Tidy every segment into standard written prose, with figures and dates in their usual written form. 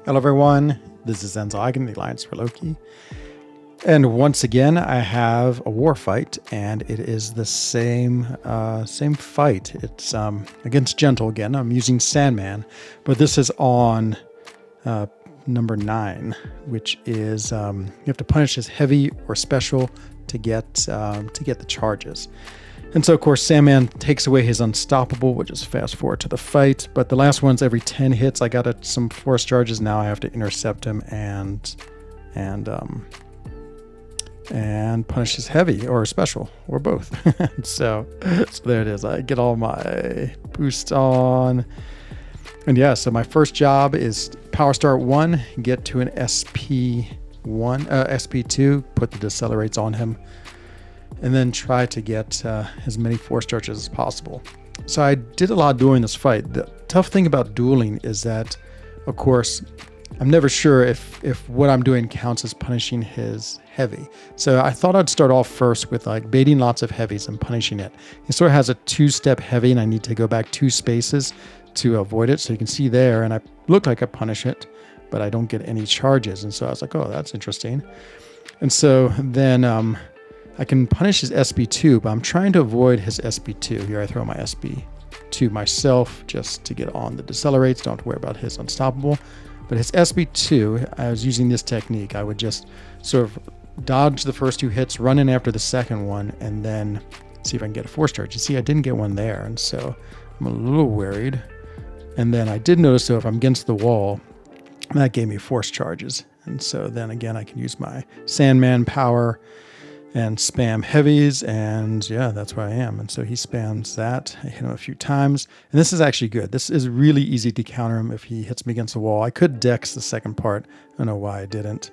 Hello everyone, this is Enzo Eigen, the Alliance for Loki. And once again, I have a war fight, and it is the same fight. It's against Gentle again. I'm using Sandman, but this is on number 9, which is you have to punish his heavy or special to get the charges. And so, of course, Sandman takes away his unstoppable, which is fast forward to the fight. But the last one's every 10 hits. I got some force charges. Now I have to intercept him and punish his heavy or special or both. so there it is. I get all my boosts on. And yeah, so my first job is Power Start 1, get to an SP2, put the decelerates on him, and then try to get as many force charges as possible. So I did a lot during this fight. The tough thing about dueling is that, of course, I'm never sure if what I'm doing counts as punishing his heavy. So I thought I'd start off first with like baiting lots of heavies and punishing it. He sort of has a 2-step heavy, and I need to go back 2 spaces to avoid it. So you can see there, and I look like I punish it, but I don't get any charges. And so I was like, oh, that's interesting. And so then I can punish his SB2, but I'm trying to avoid his SB2. Here I throw my SB2 myself just to get on the decelerates. Don't have to worry about his unstoppable. But his SB2, I was using this technique. I would just sort of dodge the first 2 hits, run in after the second one, and then see if I can get a force charge. You see, I didn't get one there, and so I'm a little worried. And then I did notice, though, if I'm against the wall, that gave me force charges. And so then again, I can use my Sandman power and spam heavies, and yeah, that's where I am. And so he spams that. I hit him a few times, and this is actually good. This is really easy to counter him if he hits me against the wall. I could dex the second part. I don't know why I didn't.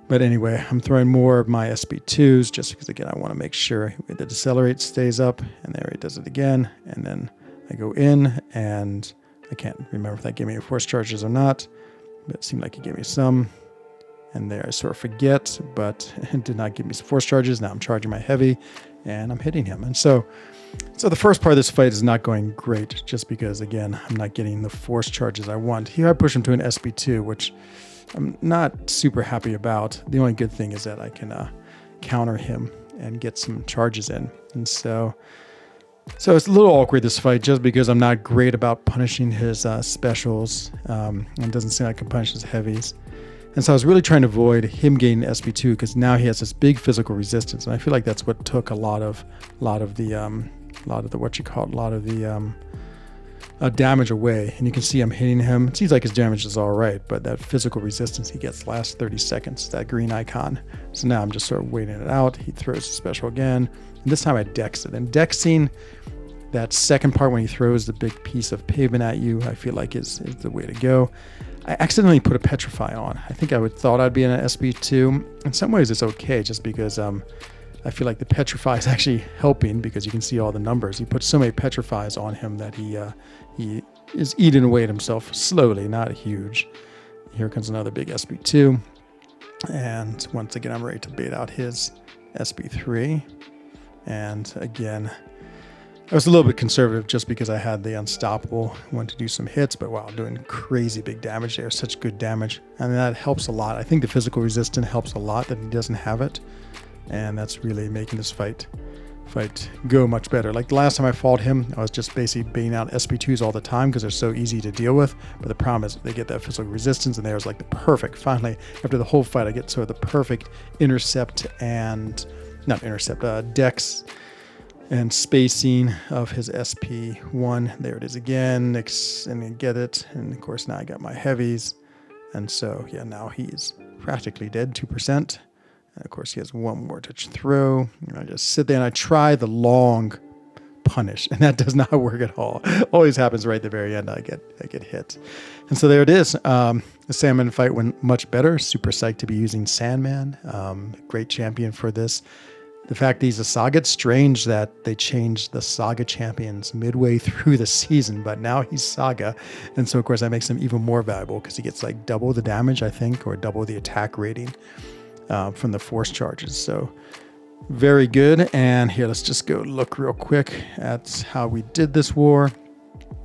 But anyway, I'm throwing more of my SB2s just because, again, I want to make sure the decelerate stays up, and there he does it again. And then I go in, and I can't remember if that gave me force charges or not, but it seemed like it gave me some. And there I sort of forget, but it did not give me some force charges. Now I'm charging my heavy, and I'm hitting him. And so the first part of this fight is not going great, just because, again, I'm not getting the force charges I want. Here I push him to an SB2, which I'm not super happy about. The only good thing is that I can counter him and get some charges in. And so it's a little awkward, this fight, just because I'm not great about punishing his specials. It doesn't seem like I can punish his heavies. And so I was really trying to avoid him getting SB2, because now he has this big physical resistance, and I feel like that's what took a lot of the damage away. And you can see I'm hitting him. It seems like his damage is all right, but that physical resistance he gets lasts 30 seconds, that green icon. So now I'm just sort of waiting it out. He throws a special again, and this time I dex it. And dexing that second part when he throws the big piece of pavement at you, I feel like is the way to go. I accidentally put a Petrify on. I think I thought I'd be in an SB2. In some ways it's okay, just because I feel like the Petrify is actually helping, because you can see all the numbers. He put so many Petrifies on him that he is eating away at himself slowly, not huge. Here comes another big SB2. And once again, I'm ready to bait out his SB3. And again, I was a little bit conservative just because I had the unstoppable. I wanted to do some hits, but wow, doing crazy big damage there. Such good damage. And that helps a lot. I think the physical resistance helps a lot that he doesn't have it. And that's really making this fight go much better. Like the last time I fought him, I was just basically baiting out SB2s all the time because they're so easy to deal with. But the problem is they get that physical resistance, and there's like the perfect, finally, after the whole fight, I get sort of the perfect dex and spacing of his SP1. There it is again, and then get it. And of course now I got my heavies. And so yeah, now he's practically dead, 2%. And of course he has one more to throw. And I just sit there and I try the long punish, and that does not work at all. Always happens right at the very end. I get hit. And so there it is. The Sandman fight went much better. Super psyched to be using Sandman. Great champion for this. The fact that he's a Saga, it's strange that they changed the Saga champions midway through the season, but now he's Saga. And so, of course, that makes him even more valuable because he gets like double the damage, I think, or double the attack rating from the force charges. So very good. And here, let's just go look real quick at how we did this war.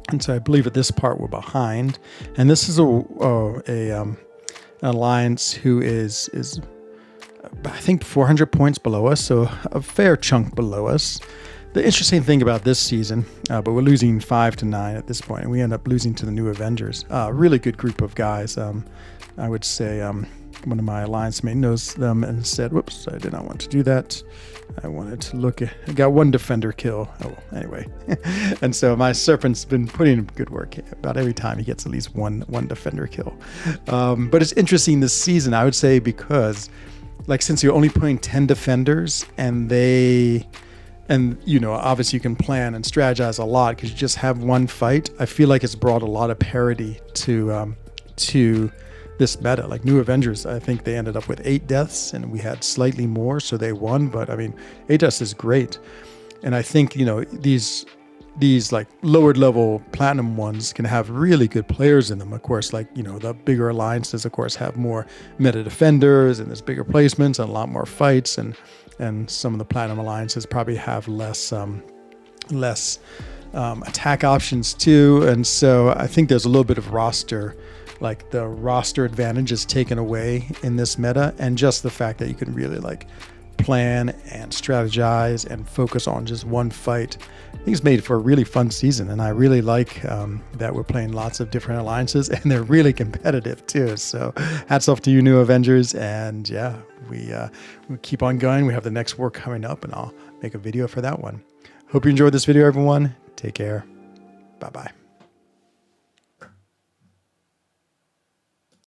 And so I believe at this part we're behind. And this is an alliance who is I think 400 points below us, so a fair chunk below us. The interesting thing about this season, but we're losing 5-9 at this point, and we end up losing to the New Avengers. Really good group of guys. I would say one of my alliance mates knows them and said, whoops, I did not want to do that. I wanted to look at, I got one defender kill. Oh, well, anyway. And so my Serpent's been putting in good work. About every time he gets at least one defender kill. But it's interesting this season, I would say, because like since you're only putting 10 defenders and obviously you can plan and strategize a lot because you just have one fight. I feel like it's brought a lot of parity to this meta. Like New Avengers, I think they ended up with 8 deaths and we had slightly more, so they won. But I mean, 8 deaths is great. And I think, these like lowered level platinum ones can have really good players in them. Of course, like, the bigger alliances, of course, have more meta defenders and there's bigger placements and a lot more fights. And some of the platinum alliances probably have less attack options too. And so I think there's a little bit of the roster advantage is taken away in this meta. And just the fact that you can really like plan and strategize and focus on just one fight, I think it's made for a really fun season. And I really like that we're playing lots of different alliances and they're really competitive too. So hats off to you, New Avengers. And yeah, we keep on going. We have the next war coming up and I'll make a video for that one. Hope you enjoyed this video, everyone. Take care. Bye-bye.